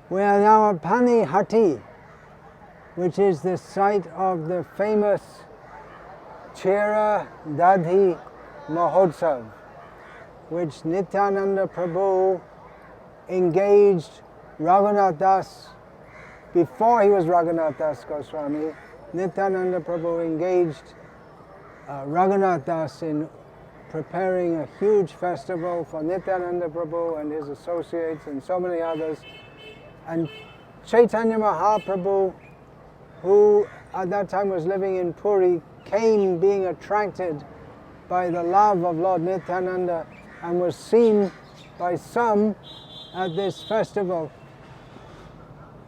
We are now at Panihatti, which is the site of the famous Cida-Dahi Mahotsava, which Nityananda Prabhu engaged Raghunath Das. Before he was Raghunath Das Goswami, Nityananda Prabhu engaged Raghunath Das in preparing a huge festival for Nityananda Prabhu and his associates and so many others. And Chaitanya Mahaprabhu, who at that time was living in Puri, came being attracted by the love of Lord Nityananda and was seen by some at this festival.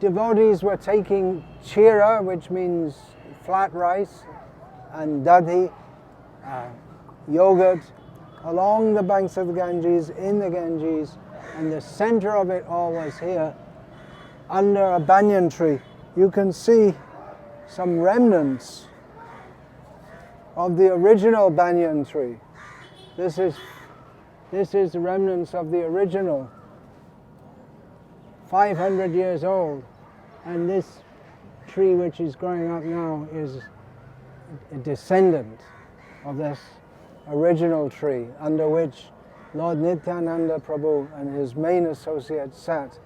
Devotees were taking chira, which means flat rice, and dadhi, yogurt, along the banks of the Ganges, in the Ganges, and the center of it all was here, under a banyan tree. You can see some remnants of the original banyan tree. This is the remnants of the original, 500 years old, and this tree which is growing up now is a descendant of this original tree under which Lord Nityananda Prabhu and his main associates sat.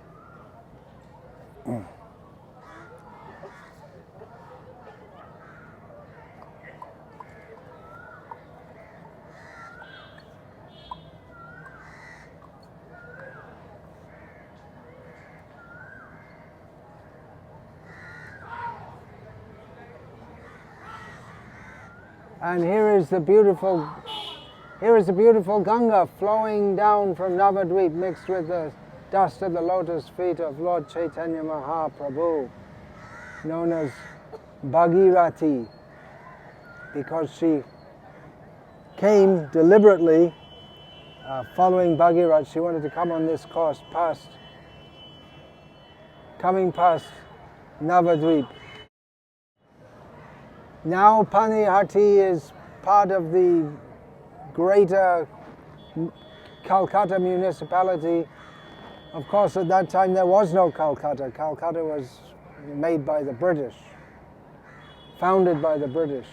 And here is the beautiful Ganga flowing down from Navadvip, mixed with the dust of the lotus feet of Lord Chaitanya Mahaprabhu, known as Bhagirati, because she came deliberately following Bhagirath. She wanted to come on this course coming past Navadvip. Now Panihatti is part of the greater Calcutta municipality. Of course, at that time there was no Calcutta. Calcutta was made by the British, founded by the British.